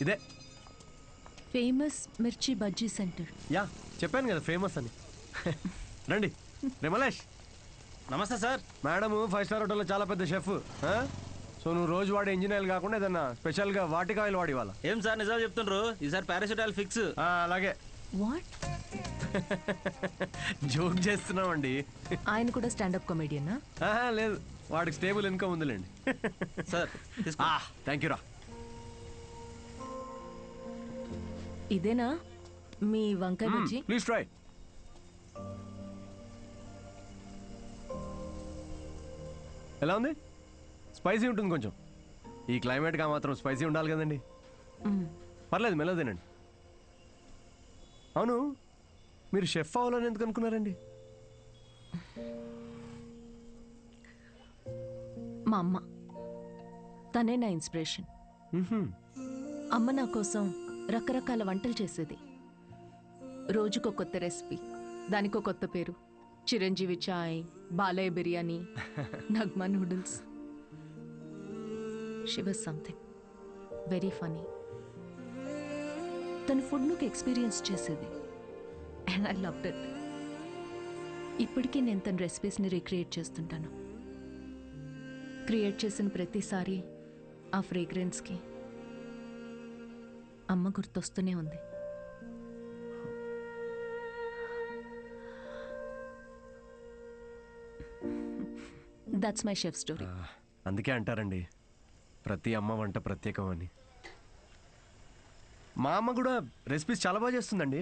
ఇదే ఫేమస్ మిర్చి bajji centre. Yeah చెప్పాను కదా ఫేమస్ అని. రండి రిమలేష్. నమస్తే సార్. మేడం 5 స్టార్ హోటల్లో చాలా పెద్ద షెఫ్. సో నువ్వు రోజు వాడే ఇంజిన్ ఆయిల్ కాకుండా ఏదన్నా స్పెషల్గా వాటికి ఆయిల్ వాడి వాళ్ళ. ఏం సార్ నిజాలు చెప్తుండ్రు? ఈసారి పారాషూట్ ఆయిల్ ఫిక్స్. అలాగే. వాట్? జోక్ చేస్తున్నామండి. ఆయన కూడా స్టాండప్ కామెడియనా? లేదు, వాడికి స్టేబుల్ ఇన్కమ్ ఉందిలేండి. సార్ థ్యాంక్ యూ రా. ఇదేనా మీ వంకాయ బజ్జీ? Please try. ఎలా ఉంది? స్పైసీ ఉంటుంది కొంచెం. ఈ క్లైమేట్గా మాత్రం స్పైసీ ఉండాలి కదండి. పర్లేదు మెల్లగా తినండి. అవును, మీరు షెఫ్ అవ్వాలని ఎందుకు అనుకున్నారండి? మా అమ్మ, తనే నా ఇన్స్పిరేషన్. అమ్మ నా కోసం రకరకాల వంటలు చేసేది. రోజుకో కొత్త రెసిపీ, దానికో కొత్త పేరు. Chiranjeevi chai, Balayya biryani, Nagma noodles. She was something very funny. తన ఫుడ్ నుకు ఎక్స్పీరియన్స్ చేసేది అండ్ ఐ లవ్డ్ ఇట్. ఇప్పటికీ నేను తన రెసిపీస్ని రీక్రియేట్ చేస్తుంటాను. క్రియేట్ చేసిన ప్రతిసారి ఆ ఫ్రేగ్రెన్స్కి అమ్మ గుర్తొస్తూనే ఉంది. That's my chef story. అందుకే అంటారండి ప్రతి అమ్మ వంట ప్రత్యేకం అని. మా అమ్మ కూడా రెసిపీస్ చాలా బాగా చేస్తుందండి.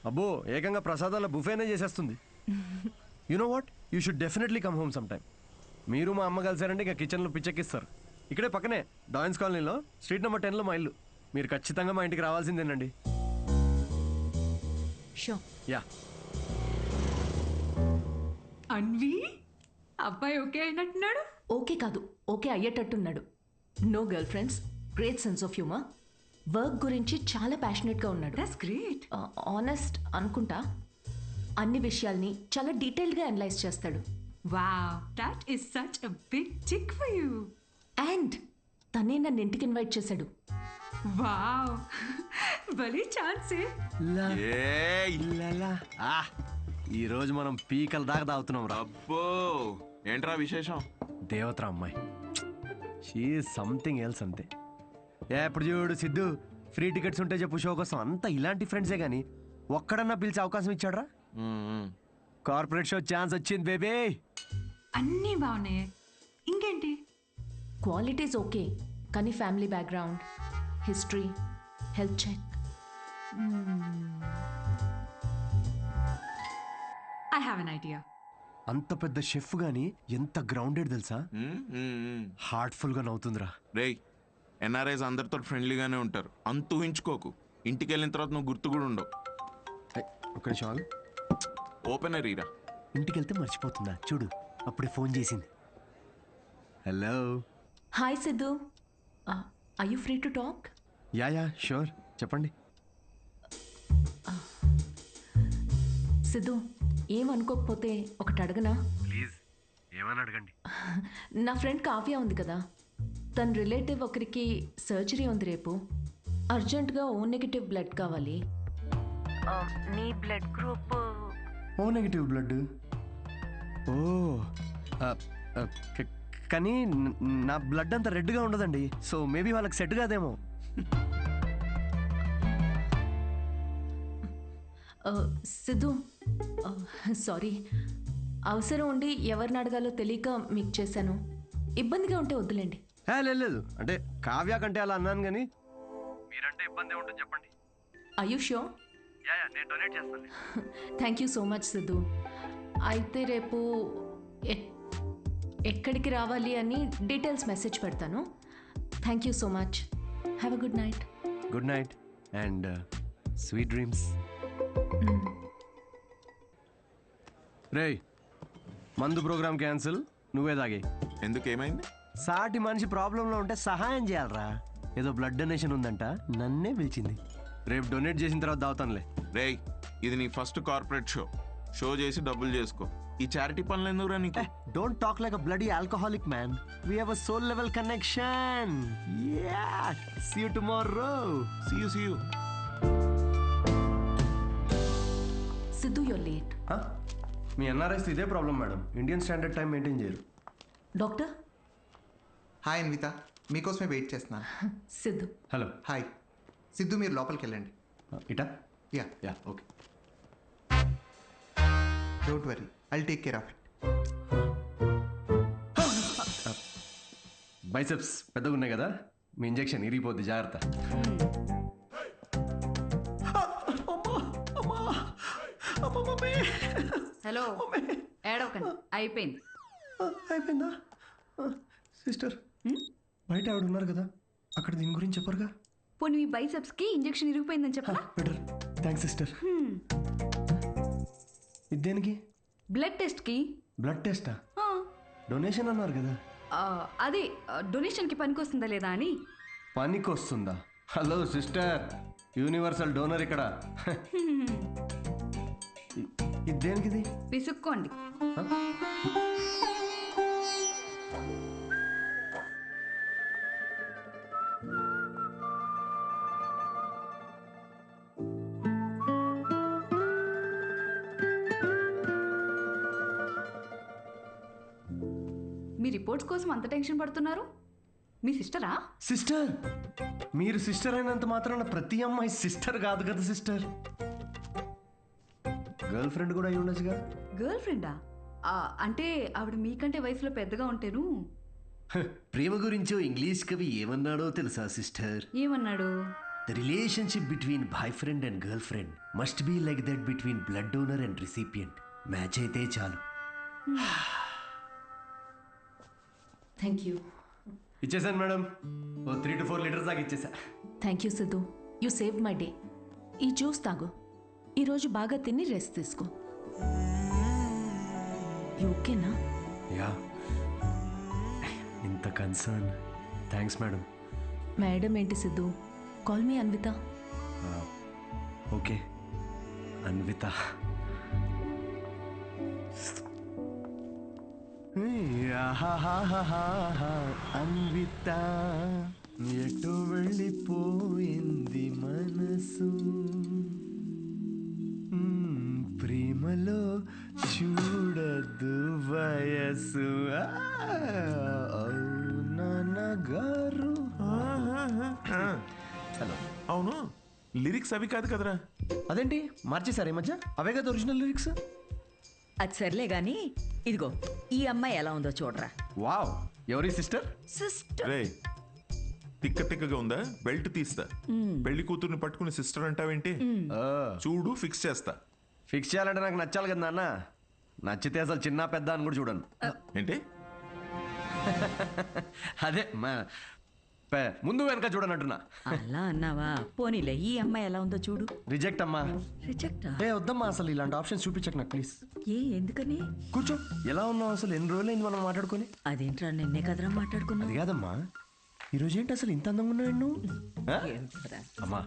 అబ్బో, ఏకంగా ప్రసాదాల బుఫేనే చేసేస్తుంది. You know what, you should definitely come home some time. మీరు మా అమ్మ కలిసారంటే ఇక కిచెన్లో పిచ్చెక్కిస్తారు. ఇక్కడే పక్కనే డాయన్స్ కాలనీలో స్ట్రీట్ నెంబర్ 10లో మా ఇల్లు. మీరు ఖచ్చితంగా మా ఇంటికి రావాల్సిందేనండి. షో యా. అన్వి, అబ్బాయి ఓకే అయినట్టున్నాడు. ఓకే కాదు, ఓకే అయ్యేటట్టున్నాడు. No girlfriends, great sense of humour. Work గురించి చాలా ప్యాషనెట్గా ఉన్నాడు. That's great. ఆనెస్ట్ అనుకుంటా. అన్ని విషయాల్ని చాలా డీటెయిల్గా అనలైజ్ చేస్తాడు. Wow, that is such a big tick for you. And తనే నన్ను ఇంటికి ఇన్వైట్ చేశాడు. వావ్, భలే ఛాన్సే. ఈ రోజు మనం పీకల దాకా తాగుతున్నాం రా. అబ్బో, ఏంట్రా విశేషం? దేవతరా అమ్మాయి, షీ ఈజ్ సంథింగ్ ఎల్స్ అంతే. ఎప్పుడు చూడు సిద్ధు, ఫ్రీ టికెట్స్ ఉంటే చెప్పు షో కోసం. అంతా ఇలాంటి ఫ్రెండ్సే కానీ ఒక్కడన్నా పిలిచే అవకాశం ఇచ్చాడ్రా? కార్పొరేట్ షో ఛాన్స్ వచ్చింది బేబీ. అన్నీ బాగున్నాయి, ఇంకేంటి? క్వాలిటీస్ ఓకే, కానీ family background, history, health check. I have an idea. అంత పెద్ద షెఫ్ గాని ఎంత గ్రౌండెడ్ తెలుసా? హార్ట్ఫుల్ గా నవ్వుతుందిరా. రేయ్, ఎన్ఆర్ఐస్ అందరితో ఫ్రెండ్లీగానే ఉంటారు, అంత ఊహించుకోకు. ఇంటికి వెళ్ళిన తర్వాత నువ్వు గుర్తు కూడా ఉండవు. ఒక నిమిషం, ఓపెనర్ ఈరా. ఇంటికి వెళ్తే మర్చిపోతుందా చూడు, అప్పుడే ఫోన్ చేసింది. Hello. Hi Siddhu, are you free to talk? Yeah sure, చెప్పండి. సిద్ధు, ఏమనుకోకపోతే ఒకటి అడగనా? ప్లీజ్, ఏమని అడగండి. నా ఫ్రెండ్ కావ్య ఉంది కదా, తన రిలేటివ్ ఒకరికి సర్జరీ ఉంది రేపు. అర్జెంటుగా ఓ నెగిటివ్ బ్లడ్ కావాలి. నీ blood group O negative blood. O కానీ నా బ్లడ్ అంత రెడ్గా ఉండదండి, సో మేబీ వాళ్ళకి సెట్ కాదేమో. సిద్ధు, సారీ, అవసరం ఉండి ఎవరిని అడగాలో తెలియక మీకు చేశాను. ఇబ్బందిగా ఉంటే వద్దులేండి. లేదు, అంటే కావ్య కంటే అలా అన్నాను కానీ మీరంటే ఇబ్బంది ఉంటుంది చెప్పండి. Are you sure? నేను డొనేట్ చేస్తాను. Thank you so much Siddhu. అయితే రేపు ఎక్కడికి రావాలి అని డీటెయిల్స్ మెసేజ్ పెడతాను. Thank you so much. Have a good night. Good night and sweet dreams. రేయ్, మందు ప్రోగ్రామ్ క్యాన్సిల్, నువ్వే తాగే. ఎందుకు, ఏమైంది? సాటి మనిషి ప్రాబ్లంలో ఉంటే సహాయం చేయాలరా. ఏదో బ్లడ్ డొనేషన్ ఉందంట, నన్నే పిలిచింది. రేపు డొనేట్ చేసిన తర్వాత దావుతానులే. రేయ్, ఇది నీ ఫస్ట్ కార్పొరేట్ షో చేసి డబ్బులు చేసుకో. ఈ చారిటీ పనులు ఎందుకురా నీకు? Don't talk like a bloody alcoholic man. We have a soul level connection. Yeah. See you tomorrow. See you. Siddhu you're late. Huh? మీ ఎన్ఆర్ఐస్ ఇదే problem madam. Indian standard time maintain చేయరు. డాక్టర్ హాయ్ అన్విత, మీకోసమే wait చేస్తున్నాను. Siddhu. Hello. Hi Siddhu, మీరు లోపలికి వెళ్ళండి. ఇటా? Yeah, yeah, okay. Don't worry, I'll take care of it. Biceps పెద్దగా ఉన్నాయి కదా, మీ ఇంజెక్షన్ ఇరిగిపోద్ది, జాగ్రత్త. హలో ఏడవకండి, అయిపోయింది. అయిపోయిందా? సిస్టర్, బయట ఆవిడ ఉన్నారు కదా, అక్కడ దీని గురించి చెప్పరుగా? పోనీ మీ బైసెప్స్ కి ఇంజెక్షన్ ఇరిగిపోయిందని చెప్పరా? బెటర్. Thanks sister. ఇది దేనికి? బ్లడ్ టెస్ట్ కి. బ్లడ్ టెస్టా? డొనేషన్ అన్నారు కదా. అదే డొనేషన్ కి పనికొస్తుందా లేదా అని. పనికి వస్తుందా? హలో సిస్టర్, యూనివర్సల్ డోనర్ ఇక్కడ. ఇది దేనికిది? పిసుక్కోండి. మీ రిపోర్ట్స్ కోసం అంత టెన్షన్ పడుతున్నారు? మీ సిస్టరా? సిస్టర్, మీరు సిస్టర్ అయినంత మాత్రాన ప్రతి అమ్మాయి సిస్టర్ కాదు కదా సిస్టర్. గర్ల్ ఫ్రెండ్ కూడా అయి ఉండొచ్చుగా. గర్ల్ ఫ్రెండా? అంటే ఆవిడ మీకంటే వయసులో పెద్దగా ఉంటేను. ప్రేమ గురించో ఇంగ్లీష్ కవి ఏమన్నాడో తెలుసా సిస్టర్? ఏమన్నాడు? The relationship between boyfriend and girlfriend must be like that between blood donor and recipient. Match అయితే చాలు. Thank you. ఇచ్చేసాను మేడం, ఓ 3 to 4 లీటర్స్ దాకా ఇచ్చేసా. Thank you Siddhu, you save my day. ఈ జ్యూస్ తాగు, ఈరోజు బాగా తిని రెస్ట్ తీసుకో. యూ ఓకేనా? యా. ఇంత కన్సర్న్, థ్యాంక్స్ మేడం. మేడం ఏంటి Siddhu, call me Anvitha. Okay Anvitha. Anvitha ఎటు వెళ్ళిపోయింది మనసు, ప్రేమలో చూడదు వయసు. నాన్నగారు. హలో. అవును, లిరిక్స్ అవి కాదు కదరా. అదేంటి మార్చేశారు ఈ మధ్య? అవే కదా ఒరిజినల్ లిరిక్స్. అది సర్లే గాని ఇదిగో ఈ అమ్మాయి ఎలా ఉందో చూడరా. వావ్, ఎవరి సిస్టర్? సిస్టర్. రే, తిక్కగా ఉందా? బెల్ట్ తీస్తా. పెళ్లి కూతుర్ని పట్టుకుని సిస్టర్ అంటావేంటి? చూడు, ఫిక్స్ చేస్తా. ఫిక్స్ చేయాలంటే నాకు నచ్చాలి కదా నాన్న. నచ్చితే అసలు చిన్న పెద్ద అని కూడా చూడను. ఏంటి? అదే ముందు వెనక చూడనంటున్నా. అలా అన్నావా? పోనీలే, ఈ అమ్మాయి ఎలా ఉందో చూడు. రిజెక్ట్ అమ్మా. రిజెక్టా? వద్దమ్మా, అసలు ఇలాంటి ఆప్షన్స్ చూపించకు నాకు ప్లీజ్. ఎందుకని? కూర్చో. ఎలా ఉన్నావు అసలు? ఎన్ని రోజులైంది మనం మాట్లాడుకొని? అదేంట్రా, నిన్నే కదరా మాట్లాడుకున్నా. అది కాదమ్మా, ఈరోజు ఏంటి అసలు ఇంత అందంగా ఉన్నావు నువ్వు? అమ్మా,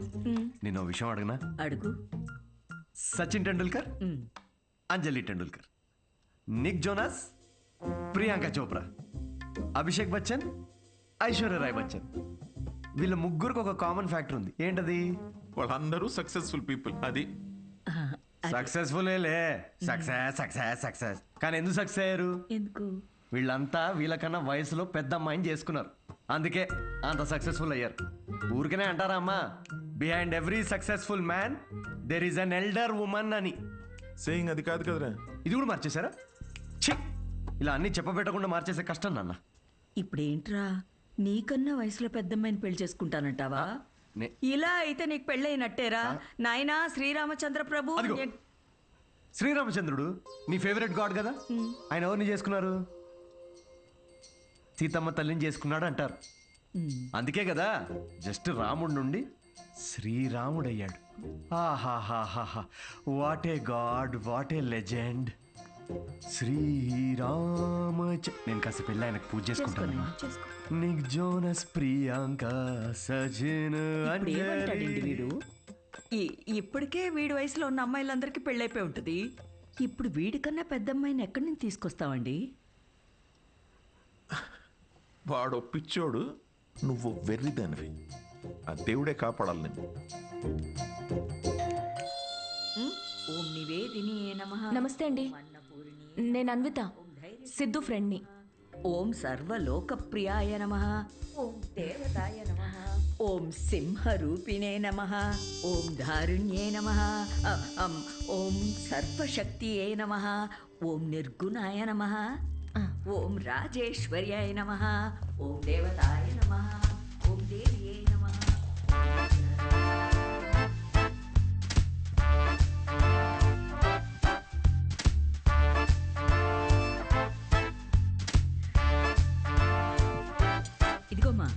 నేను విషయం అడగనా? అడుగు. సచిన్ టెండూల్కర్, అంజలి టెండూల్కర్, నిక్ జోనాస్, ప్రియాంక చోప్రా, అభిషేక్ బచ్చన్, ఐశ్వర్య రాయ్ బచ్చన్, వీళ్ళ ముగ్గురికి ఒక కామన్ ఫ్యాక్టర్ ఉంది. ఏంటది? వాళ్ళందరూ సక్సెస్ఫుల్ పీపుల్. అది సక్సెస్ఫుల్. Success success success. కానీ ఎందుకు సక్సెస్ అయ్యారు? ఎందుకు? వీళ్ళంతా వీళ్ళకన్నా వయసులో పెద్ద అమ్మాయిని చేసుకున్నారు, అందుకే అంత సక్సెస్ఫుల్ అయ్యారు. ఊరికనే అంటారా అమ్మా, behind every successful man there is an elder woman అని. సేయింగ్ అది కాదు కదరా. ఇది కూడా మార్చేశారా? ఛీ, ఇలా అన్ని చెప్పబెట్టకుండా మార్చేసే కష్టం నాన్న. ఇప్పుడేంట్రా, నీకన్నా వయసులో పెద్దమ్మాయిని పెళ్లి చేసుకుంటానంటావా? ఇలా అయితే నీకు పెళ్ళైనట్టేరా నాయనా. శ్రీరామచంద్ర ప్రభు. అదిగో, శ్రీరామచంద్రుడు నీ ఫేవరెట్ గాడ్ కదా, ఆయన ఎవరిని చేసుకున్నారు? సీతమ్మ తల్లిని చేసుకున్నాడు అంటారు. అందుకే కదా జస్ట్ రాముడి నుండి శ్రీరాముడు అయ్యాడు. ఆహాహాహా, what a god, what a legend. Srirama. నేను కాస్త పెళ్ళి ఆయనకు పూజ చేసుకుంటాను. నిక్ జోనస్, ప్రియాంక, సచిన్, ఏమంటాడండి వీడు? ఇప్పటికే వీడి వయసులో ఉన్న అమ్మాయిలందరికీ పెళ్ళైపోయి ఉంటుంది. ఇప్పుడు వీడికన్నా పెద్ద అమ్మాయిని ఎక్కడి నుంచి తీసుకొస్తామండి? వాడు పిచ్చోడు, నువ్వు వెర్రిదానివి. ఆ దేవుడే కాపాడాలి నేను. ఓం నివేదిని నమః. నమస్తే అండి. అన్నపూర్ణి. నేను అన్విత, సిద్ధు ఫ్రెండ్ని. ఓం సర్వలోకప్రియాయ నమః. ఓం దేవతాయ నమః. ఓం సింహరూపిణే నమః. ఓం ధారుణ్యే నమః. ఓం సర్వశక్తియే నమః. ఓం నిర్గుణాయ నమః. ఓం రాజేశ్వర్యాయ నమః. ఓం దేవతాయ నమః. ఓం దేవ్యే నమః. ఇదిగోమ్మా,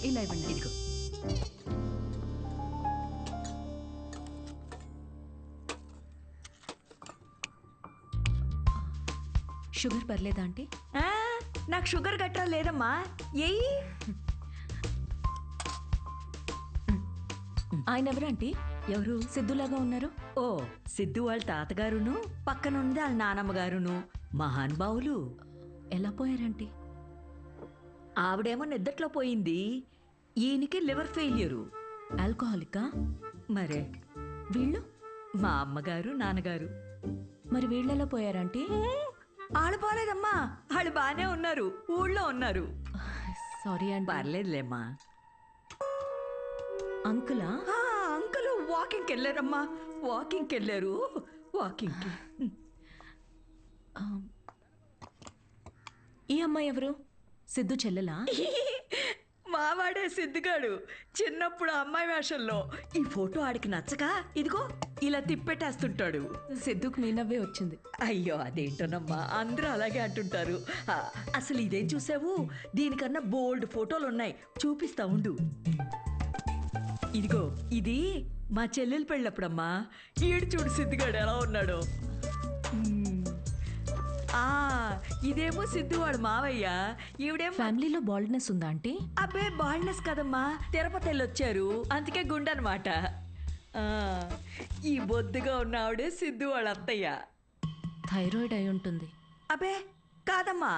ఇలా ఇవ్వండి. ఇదిగో. షుగర్ పర్లేదా ఆంటీ? ఆ, నాకు షుగర్ గట్రా లేదమ్మా. ఏయ్, ఆయన ఎవరు ఆంటీ? ఎవరు? సిద్ధులాగా ఉన్నారు. ఓ, సిద్ధు వాళ్ళ తాతగారును పక్కనుంది వాళ్ళ నానమ్మగారును మహానుభావులు. ఎలా పోయారంటీ? ఆవిడేమో నిద్దట్లో పోయింది, ఈయనకి లివర్ ఫెయిల్యూరు. ఆల్కహాలికా? మరే వీళ్ళు? మా అమ్మగారు నాన్నగారు. మరి వీళ్ళెలా పోయారంటీ? వాళ్ళు పోలేదమ్మా, వాళ్ళు బాగానే ఉన్నారు, ఊళ్ళో ఉన్నారు. సారీ అండి. పర్లేదులేమ్మా. అంకులా? ఆ, అంకుల్ వాకింగ్కి వెళ్ళారమ్మా, వాకింగ్కి వెళ్ళారు, వాకింగ్కి. ఈ అమ్మాయి ఎవరు? సిద్ధు చెల్లెలా? మావాడే సిద్ధిగాడు చిన్నప్పుడు అమ్మాయి వేషంలో. ఈ ఫోటో ఆడికి నచ్చక ఇదిగో ఇలా తిప్పెట్టేస్తుంటాడు. సిద్ధుకు మీ నవ్వే వచ్చింది. అయ్యో అదేంటోనమ్మా, అందరూ అలాగే అంటుంటారు. అసలు ఇదేం చూసావు, దీనికన్నా బోల్డ్ ఫోటోలు ఉన్నాయి, చూపిస్తా ఉండు. ఇదిగో ఇది మా చెల్లెలు పెళ్ళప్పుడమ్మా. ఈడు చూడు సిద్ధిగాడు ఎలా ఉన్నాడో. ఆ, ఇదేమో సిద్ధు వాడు మావయ్య, ఈవిడేమో. ఫ్యామిలీలో బాల్డ్నెస్ ఉందా ఆంటీ? అబ్బే బాల్డ్నెస్ కదమ్మా, తిరుపతి వెళ్ళొచ్చారు అందుకే గుండనమాట. ఈ బొద్దుగా ఉన్న ఆవిడే సిద్ధు వాళ్ళ అత్తయ్య. థైరాయిడ్ అయి ఉంటుంది. అబ్బే కాదమ్మా,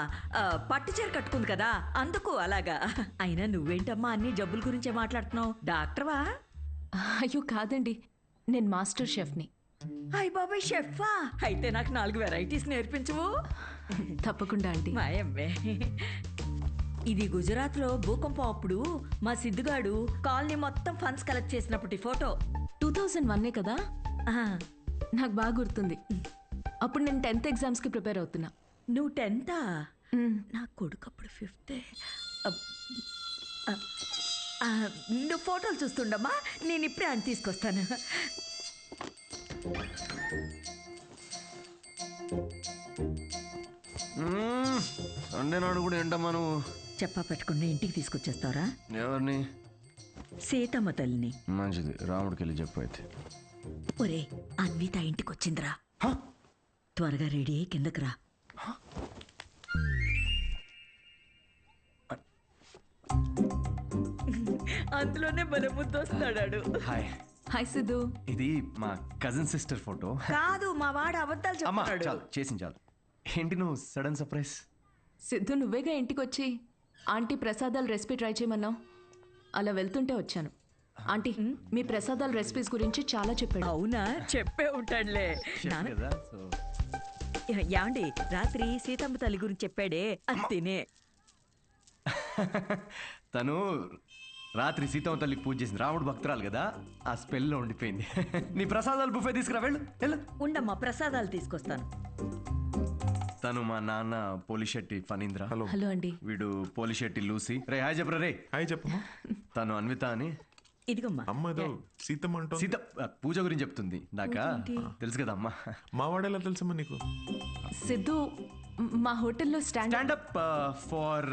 పట్టు చీర కట్టుకుంది కదా అందుకు అలాగా. అయినా నువ్వేంటమ్మా అన్ని జబ్బుల గురించే మాట్లాడుతున్నావు, డాక్టర్వా? అయ్యో కాదండి, నేను మాస్టర్ షెఫ్ని. అయ్ బాబాయ్ షెఫా, అయితే నాకు 4 వెరైటీస్ నేర్పించవు. తప్పకుండా ఆంటీ. మాయమ్మే. ఇది గుజరాత్లో భూకంపం అప్పుడు మా సిద్ధుగాడు కాలనీ మొత్తం ఫండ్స్ కలెక్ట్ చేసినప్పటి ఫోటో. 2001 కదా? ఆహా. నాకు బాగా గుర్తుంది. అప్పుడు నేను 10th ఎగ్జామ్స్కి ప్రిపేర్ అవుతున్నా. నువ్వు 10th? నా కొడుకు అప్పుడు 5th. నువ్వు ఫోటోలు చూస్తుండమ్మా, నేను ఇప్పుడే అని తీసుకొస్తాను. సండే నాడు కూడా ఏంటమ్మా నువ్వు? చెప్పా పెట్టకుండా ఇంటికి తీసుకొచ్చేస్తారా? ఎవరిని? సీతమ్మ తల్లిని. మంచిది, రాముడికి వెళ్ళి చెప్పు అయితే. ఒరే, అన్విత ఇంటికి వచ్చిందిరా, త్వరగా రెడీ అయ్యి కిందకి రా. అందులోనే బల ముద్దొస్తాడు. హాయ్. హాయ్ సిద్ధు. ఇది మా కజిన్ సిస్టర్ ఫోటో. కాదు, మా వాడు అబద్ధాలు అమ్మా చెప్తాడు. చాలు, చేసింది చాలు. ఏంటి నువ్వు సడన్ సర్ప్రైజ్? సిద్ధు నువ్వేగా ఇంటికి వచ్చి ఆంటీ ప్రసాదాల రెసిపీ ట్రై చేయమన్నావు. అలా వెళ్తుంటే వచ్చాను. ఆంటీ మీ ప్రసాదాల రెసిపీస్ గురించి చాలా చెప్పాడు. అవునా, చెప్పే ఉంటాడులే. కదా సో యాండి రాత్రి సీతమ్మ తల్లి గురించి చెప్పాడే, అది తినే. తను రాత్రి సీతమ్మ తల్లికి పూజ చేసింది, రాముడు భక్తురాలు కదా, ఆ స్పెల్లో ఉండిపోయింది. నీ ప్రసాదాలు బుఫే తీసుకురా, వెళ్ళు వెళ్ళు. ఉండమ్మా, ప్రసాదాలు తీసుకొస్తాను. తను మా నాన్న పోలిశెట్టి ఫణీంద్ర. హలో. హలో అండి. వీడు పోలిశెట్టి లూసి. రే హాయ్ చెప్పరా రే. హాయ్ చెప్పమ్మా. తను అన్విత అని. ఇదిగమ్మా. అమ్మ ఏదో సీతమ్మ అంటావు. సీత పూజ గురించి చెప్తుంది. నాకా తెలుసు కదా అమ్మా. మా వాడేలా తెలుసమ్మా నీకు? సిద్ధు మా హోటల్లో stand up for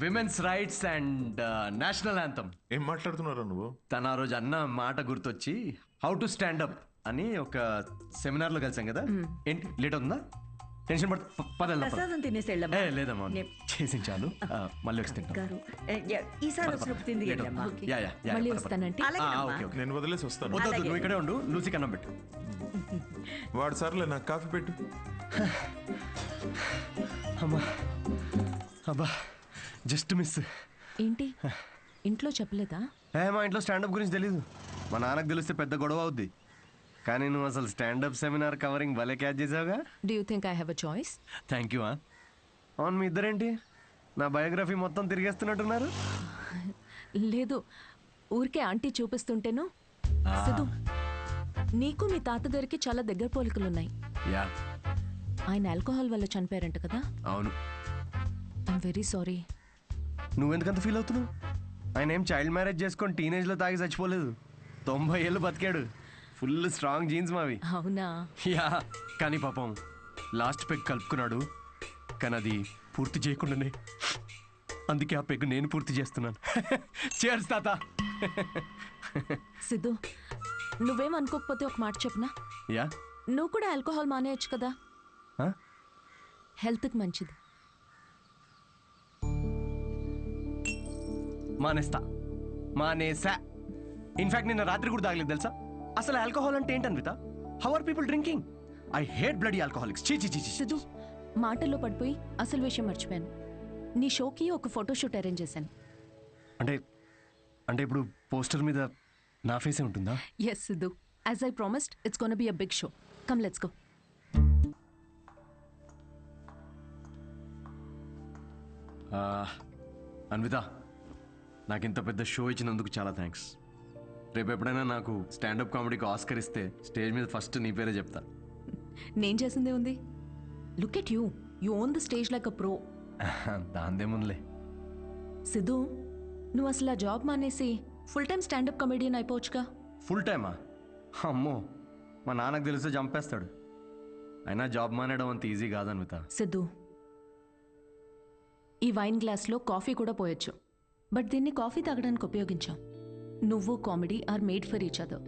women's rights and national anthem. ఏం మాట్లాడుతున్నారా నువ్వు? తన ఆ రోజు అన్న మాట గుర్తొచ్చి హౌ టు స్టాండప్ అని ఒక సెమినార్ లో కలిసాం కదా. ఏంటి లేట్ అవుతుందా? టెన్షన్ పడతా. ప్రసాదం తినేసి వెళ్ళమ్మా. లేదమ్మా, చేసి చాలు, మళ్ళీ వచ్చి తింటాం. గారు, ఈసారి వచ్చినప్పుడు తింది వెళ్ళమ్మా. మళ్ళీ వస్తానంటే. Okay okay. నేను వదిలేసి వస్తాను. వద్దు, నువ్వు ఇక్కడే ఉండు, లూసి కన్నం పెట్టు. వాడు సర్లే, నాకు కాఫీ పెట్టు. అమ్మా అబ్బా, జస్ట్ మిస్. ఏంటి ఇంట్లో చెప్పలేదా? మా ఇంట్లో స్టాండప్ గురించి తెలీదు. మా నాన్నకు తెలిస్తే పెద్ద గొడవ అవుద్ది. కానీ నువ్వు అసలు స్టాండప్ సెమినార్ కవరింగ్ భలే క్యాచ్ చేసావుగా. Do you think I have a choice? Thank you. అవును, మీ ఇద్దరేంటి నా బయోగ్రఫీ మొత్తం తిరిగేస్తున్నట్టున్నారు? లేదు, ఊరికే ఆంటీ చూపిస్తుంటేను. సిద్ధు, నీకు మీ తాతగారికి చాలా దగ్గర పోలికలున్నాయి. యా, ఆయన ఆల్కహాల్ వల్ల చనిపోయారంట కదా? అవును. I'm very sorry. నువ్వెందుకంత ఫీల్ అవుతున్నావు? ఆయన ఏం చైల్డ్ మ్యారేజ్ చేసుకొని టీనేజ్లో తాగి చచ్చిపోలేదు. 90 ఏళ్ళు బతికాడు. ఫుల్ స్ట్రాంగ్ జీన్స్ మావి. అవునా? యా, కానీ పాపం లాస్ట్ పెగ్ కలుపుకున్నాడు. కానీ అది పూర్తి చేయకుండానే, అందుకే ఆ పెగ్ నేను పూర్తి చేస్తున్నాను. చేర్స్ తాత. సిద్ధు, నువ్వేం అనుకోకపోతే ఒక మాట చెప్పనా? యా. నువ్వు కూడా ఆల్కహాల్ మానేయచ్చు కదా, Huh? హెల్త్కి మంచిది. మానేసా. ఇన్ఫాక్ట్ నిన్న రాత్రి కూడా తాగలేదు తెలుసా. అసలు ఆల్కహాల్ అంటే ఏంటి Anvitha? How are people drinking? I hate bloody alcoholics. చీ చీ చీ చీ. సిద్ధు, మాటల్లో పడిపోయి అసలు విషయం మర్చిపోయాను. నీ షోకి ఒక ఫోటోషూట్ అరేంజ్ చేశాను. అంటే అంటే ఇప్పుడు పోస్టర్ మీద నా ఫేసే ఉంటుందా? Yes Siddhu, as I promised, it's gonna be a big show. Come let's go. Anvitha, నాకు ఇంత పెద్ద షో ఇచ్చినందుకు చాలా థ్యాంక్స్. రేపు ఎప్పుడైనా నాకు స్టాండప్ కామెడీకి ఆస్కర్ ఇస్తే స్టేజ్ మీద ఫస్ట్ నీ పేరే చెప్తా. నేను చేసిందే ఉంది. Look at you, you own the stage like a pro. దాందేముందిలే. సిద్ధు, నువ్వు అసలు ఆ జాబ్ మానేసి ఫుల్ టైం స్టాండప్ కమెడియన్ అయిపోవచ్చుగా. ఫుల్ టైమా? అమ్మో, మా నాన్నకు తెలిస్తే చంపేస్తాడు. అయినా జాబ్ మానేయడం అంత ఈజీ కాదన్విత. సిద్ధు, ఈ వైన్ గ్లాస్లో కాఫీ కూడా పోయొచ్చు, బట్ దీన్ని కాఫీ తాగడానికి ఉపయోగించాం. నువ్వు comedy are made for each other.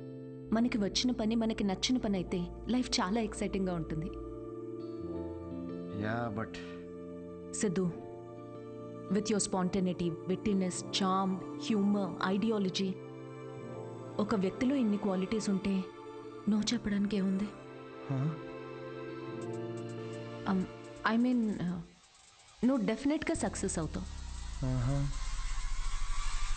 మనకి వచ్చిన పని మనకి నచ్చిన పని అయితే లైఫ్ చాలా ఎక్సైటింగ్గా ఉంటుంది. Yeah, but Siddhu, with your spontaneity, wittiness, charm, humour, ideology, ఒక వ్యక్తిలో ఇన్ని క్వాలిటీస్ ఉంటే నో చెప్పడానికి ఏముంది? ఐ మీన్, నువ్వు డెఫినెట్గా సక్సెస్ అవుతావు.